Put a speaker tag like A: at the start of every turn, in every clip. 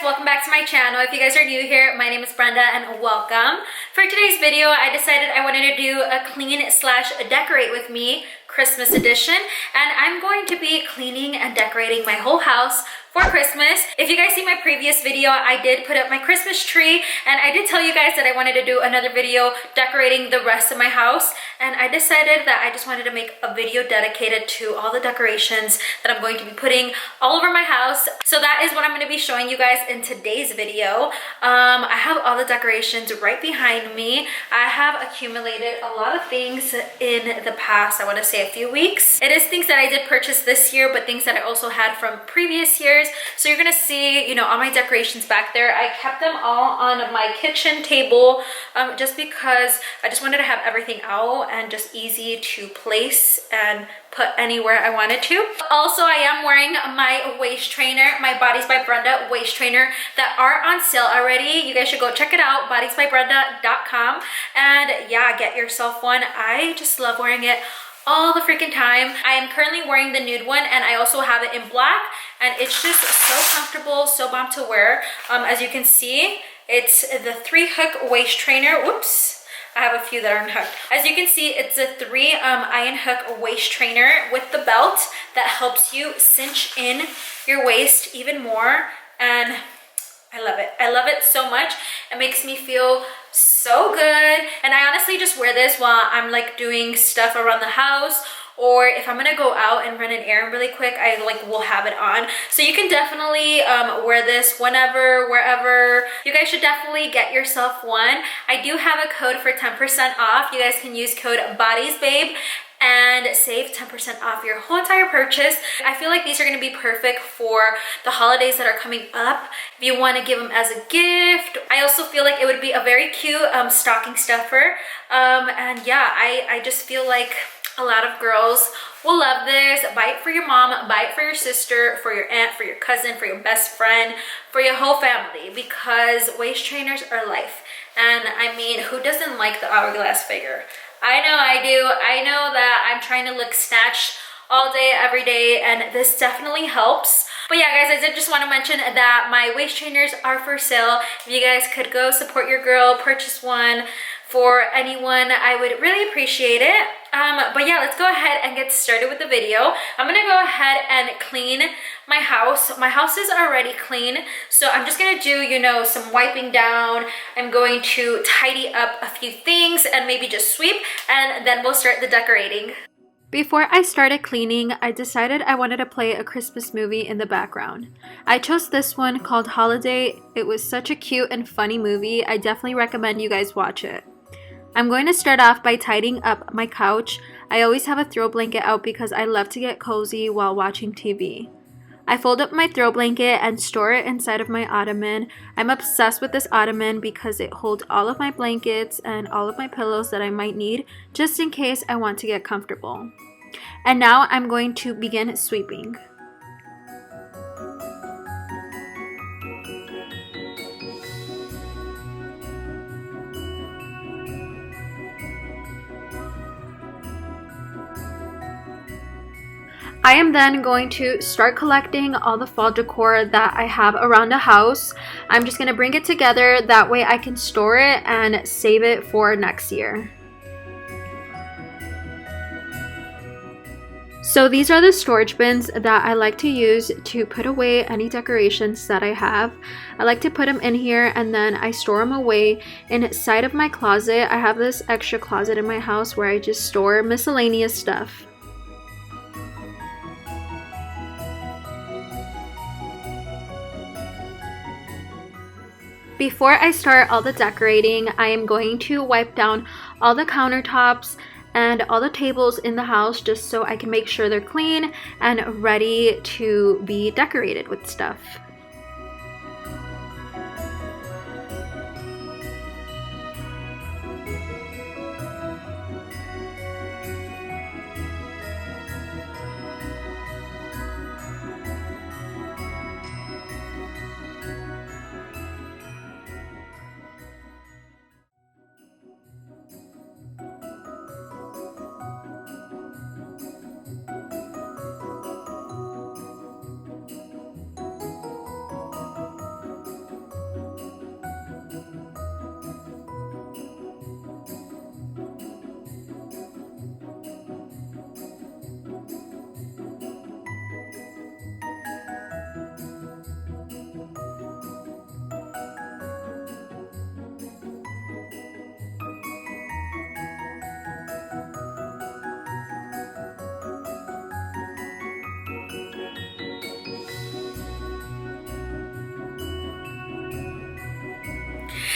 A: welcome back to my channel. If you guys are new here, my name is Brenda and welcome. For today's video, I decided I wanted to do a clean slash decorate with me Christmas edition, and I'm going to be cleaning and decorating my whole house for Christmas. If you guys see my previous video, I did put up my Christmas tree, and I did tell you guys that I wanted to do another video decorating the rest of my house, and I decided that I just wanted to make a video dedicated to all the decorations that I'm going to be putting all over my house. So that is what I'm going to be showing you guys in today's video. I have all the decorations right behind me. I have accumulated a lot of things in the past, I want to say a few weeks. It is things that I did purchase this year, but things that I also had from previous years. So you're gonna see, all my decorations back there. I kept them all on my kitchen table just because I just wanted to have everything out and just easy to place and put anywhere I wanted to. Also, I am wearing my waist trainer, my Bodies by Brenda waist trainer that are on sale already. You guys should go check it out, bodiesbybrenda.com, and yeah, get yourself one. I just love wearing it all the freaking time. I am currently wearing the nude one, and I also have it in black, and it's just so comfortable, so bomb to wear. As you can see, it's the 3-hook waist trainer. Whoops, I have a few that aren't hooked. As you can see, it's a 3 iron hook waist trainer with the belt that helps you cinch in your waist even more, and I love it. I love it so much. It makes me feel so good. And I honestly just wear this while I'm like doing stuff around the house, or if I'm gonna go out and run an errand really quick, I will have it on. So you can definitely wear this whenever, wherever. You guys should definitely get yourself one. I do have a code for 10% off. You guys can use code BODIESBABE and save 10% off your whole entire purchase. I feel like these are going to be perfect for the holidays that are coming up. If you want to give them as a gift. I also feel like it would be a very cute stocking stuffer. And yeah, I just feel like a lot of girls will love this. Buy it for your mom, buy it for your sister, for your aunt, for your cousin, for your best friend, for your whole family, because waist trainers are life. And I mean, who doesn't like the hourglass figure? I know I do. I know that I'm trying to look snatched all day, every day, and this definitely helps. But yeah, guys, I did just want to mention that my waist trainers are for sale. If you guys could go support your girl, purchase one for anyone, I would really appreciate it. But yeah, let's go ahead and get started with the video. I'm gonna go ahead and clean my house. My house is already clean, so I'm just gonna do, some wiping down. I'm going to tidy up a few things and maybe just sweep, and then we'll start the decorating. Before I started cleaning, I decided I wanted to play a Christmas movie in the background. I chose this one called Holiday. It was such a cute and funny movie. I definitely recommend you guys watch it. I'm going to start off by tidying up my couch. I always have a throw blanket out because I love to get cozy while watching TV. I fold up my throw blanket and store it inside of my ottoman. I'm obsessed with this ottoman because it holds all of my blankets and all of my pillows that I might need just in case I want to get comfortable. And now I'm going to begin sweeping. I am then going to start collecting all the fall decor that I have around the house. I'm just going to bring it together, that way I can store it and save it for next year. So these are the storage bins that I like to use to put away any decorations that I have. I like to put them in here, and then I store them away inside of my closet. I have this extra closet in my house where I just store miscellaneous stuff. Before I start all the decorating, I am going to wipe down all the countertops and all the tables in the house just so I can make sure they're clean and ready to be decorated with stuff.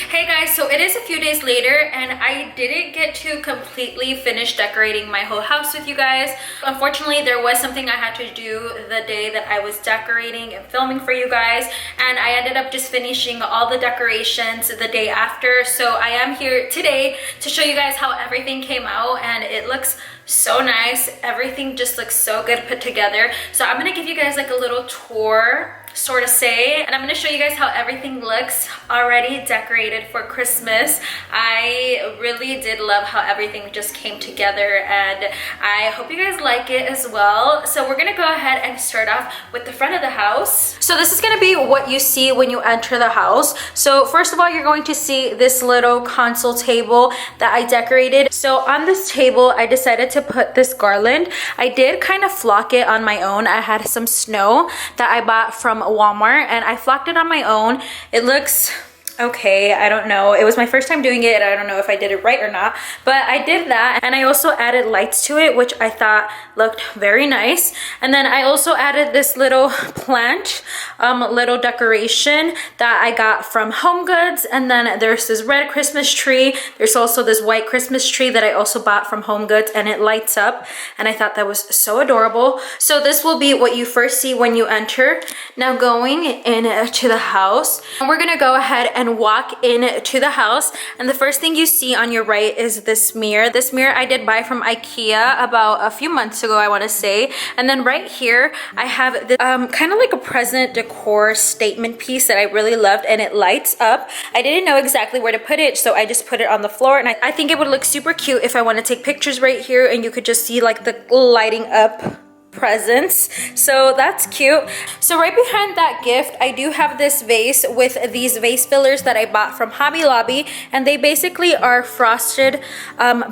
A: Hey guys, so it is a few days later and I didn't get to completely finish decorating my whole house with you guys. Unfortunately, there was something I had to do the day that I was decorating and filming for you guys, and I ended up just finishing all the decorations the day after. So I am here today to show you guys how everything came out, and it looks so nice. Everything just looks so good put together. So I'm gonna give you guys like a little tour, sort of say, and I'm gonna show you guys how everything looks already decorated for Christmas. I really did love how everything just came together, and I hope you guys like it as well. So we're gonna go ahead and start off with the front of the house. So this is gonna be what you see when you enter the house. So first of all, you're going to see this little console table that I decorated. So on this table, I decided to put this garland. I did kind of flock it on my own. I had some snow that I bought from Walmart and I flocked it on my own. It looks okay, I don't know. It was my first time doing it. I don't know if I did it right or not, but I did that. And I also added lights to it, which I thought looked very nice. And then I also added this little plant, little decoration that I got from Home Goods. And then there's this red Christmas tree. There's also this white Christmas tree that I also bought from Home Goods, and it lights up. And I thought that was so adorable. So this will be what you first see when you enter. Now going into the house, we're gonna go ahead and walk into the house, and the first thing you see on your right is this mirror. This mirror I did buy from IKEA about a few months ago, I want to say. And then right here I have this kind of like a present decor statement piece that I really loved, and it lights up. I didn't know exactly where to put it, so I just put it on the floor, and I think it would look super cute if I want to take pictures right here and you could just see like the lighting up presents. So that's cute. So right behind that gift, I do have this vase with these vase fillers that I bought from Hobby Lobby, and they basically are frosted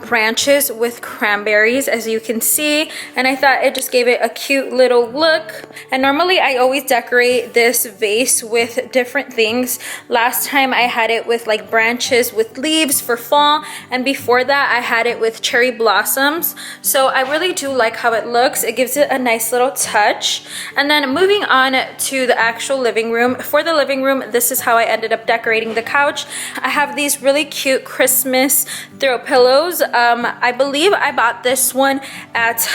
A: branches with cranberries, as you can see, and I thought it just gave it a cute little look. And normally I always decorate this vase with different things. Last time I had it with like branches with leaves for fall, and before that I had it with cherry blossoms. So I really do like how it looks. It gives it a nice little touch. And then moving on to the actual living room. For the living room, this is how I ended up decorating the couch. I have these really cute Christmas throw pillows. I believe I bought this one at,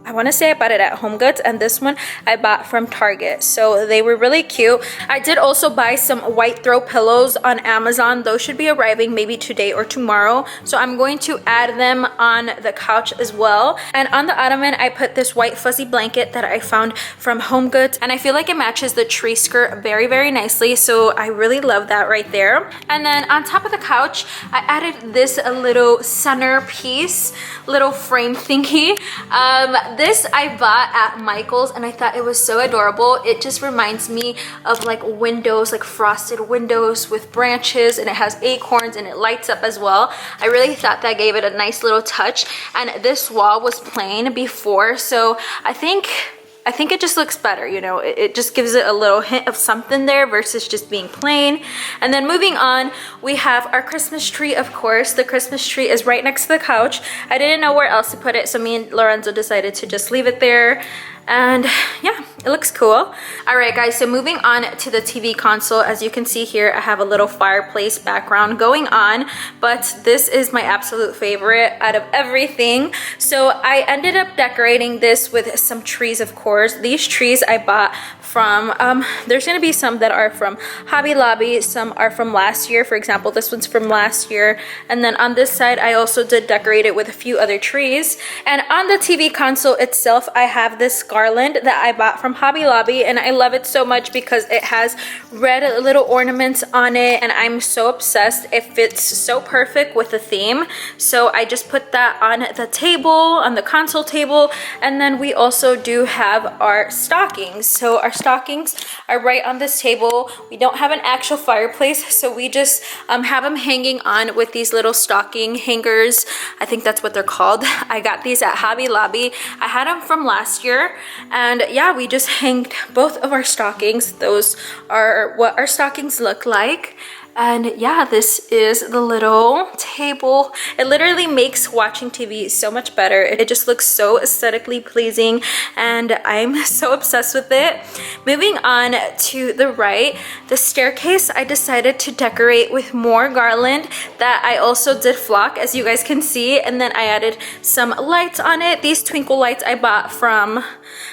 A: I want to say I bought it at Home Goods, and this one I bought from Target. So they were really cute. I did also buy some white throw pillows on Amazon. Those should be arriving maybe today or tomorrow. So I'm going to add them on the couch as well. And on the ottoman, I put this white fuzzy blanket that I found from Home Goods, and I feel like it matches the tree skirt very, very nicely. So I really love that right there. And then on top of the couch, I added this little centerpiece, little frame thingy. This I bought at Michael's, and I thought it was so adorable. It just reminds me of like windows, like frosted windows with branches, and it has acorns and it lights up as well. I really thought that gave it a nice little touch. And this wall was plain before, so I think it just looks better, you know. It just gives it a little hint of something there versus just being plain. And then moving on, we have our Christmas tree, of course. The Christmas tree is right next to the couch. I didn't know where else to put it, so me and Lorenzo decided to just leave it there. And yeah, it looks cool. All right guys, so moving on to the TV console. As you can see here, I have a little fireplace background going on, but this is my absolute favorite out of everything. So I ended up decorating this with some trees, of course. These trees I bought from, there's gonna be some that are from Hobby Lobby, some are from last year. For example, this one's from last year. And then on this side, I also did decorate it with a few other trees. And on the TV console itself, I have this garland that I bought from Hobby Lobby, and I love it so much because it has red little ornaments on it, and I'm so obsessed. It fits so perfect with the theme. So I just put that on the table, on the console table. And then we also do have our stockings. So our stockings are right on this table. We don't have an actual fireplace, so we just have them hanging on with these little stocking hangers. I think that's what they're called. I got these at Hobby Lobby. I had them from last year, and yeah, we just hanged both of our stockings. Those are what our stockings look like. And yeah, this is the little table. It literally makes watching TV so much better. It just looks so aesthetically pleasing and I'm so obsessed with it. Moving on to the right, the staircase, I decided to decorate with more garland that I also did flock, as you guys can see, and then I added some lights on it. These twinkle lights I bought from,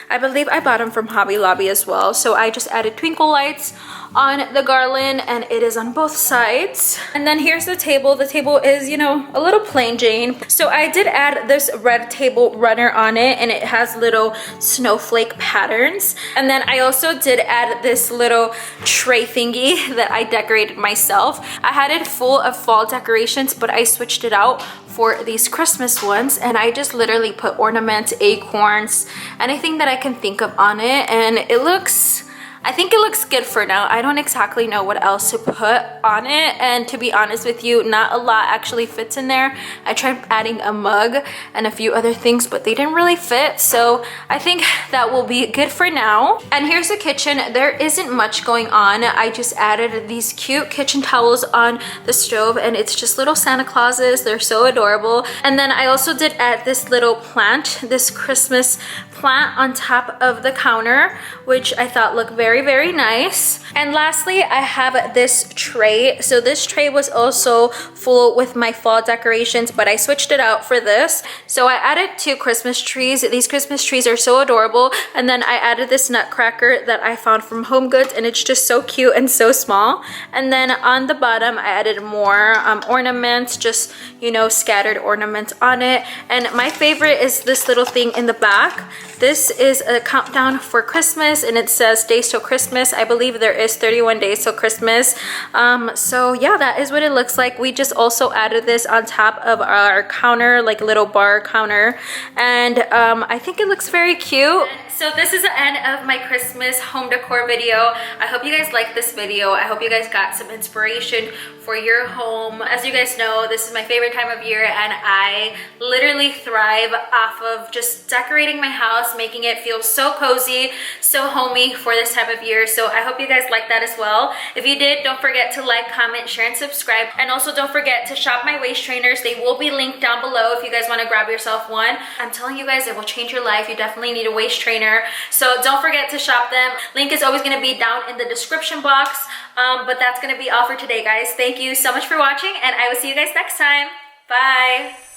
A: I believe I bought them from Hobby Lobby as well. So I just added twinkle lights on the garland and it is on both sides. And then here's the table. The table is, you know, a little plain Jane. So I did add this red table runner on it and it has little snowflake patterns. And then I also did add this little tray thingy that I decorated myself. I had it full of fall decorations, but I switched it out for these Christmas ones, and I just literally put ornaments, acorns, anything that I can think of on it, and I think it looks good for now. I don't exactly know what else to put on it, and to be honest with you, not a lot actually fits in there. I tried adding a mug and a few other things, but they didn't really fit, so I think that will be good for now. And here's the kitchen. There isn't much going on. I just added these cute kitchen towels on the stove, and it's just little Santa Clauses. They're so adorable. And then I also did add this little plant, this Christmas plant on top of the counter, which I thought looked very nice. And lastly, I have this tray. So this tray was also full with my fall decorations, but I switched it out for this. So I added 2 Christmas trees. These Christmas trees are so adorable. And then I added this nutcracker that I found from Home Goods, and it's just so cute and so small. And then on the bottom, I added more ornaments, just, you know, scattered ornaments on it. And my favorite is this little thing in the back. This is a countdown for Christmas, and it says days till Christmas. I believe there is 31 days till Christmas. So yeah, that is what it looks like. We just also added this on top of our counter, like a little bar counter, and I think it looks very cute. So this is the end of my Christmas home decor video. I hope you guys liked this video. I hope you guys got some inspiration for your home. As you guys know, this is my favorite time of year, and I literally thrive off of just decorating my house, making it feel so cozy, so homey for this time of year. So I hope you guys like that as well. If you did, don't forget to like, comment, share, and subscribe. And also don't forget to shop my waist trainers. They will be linked down below if you guys want to grab yourself one. I'm telling you guys, it will change your life. You definitely need a waist trainer. So don't forget to shop them. Link is always going to be down in the description box. But that's going to be all for today, guys. Thank you so much for watching, and I will see you guys next time. Bye.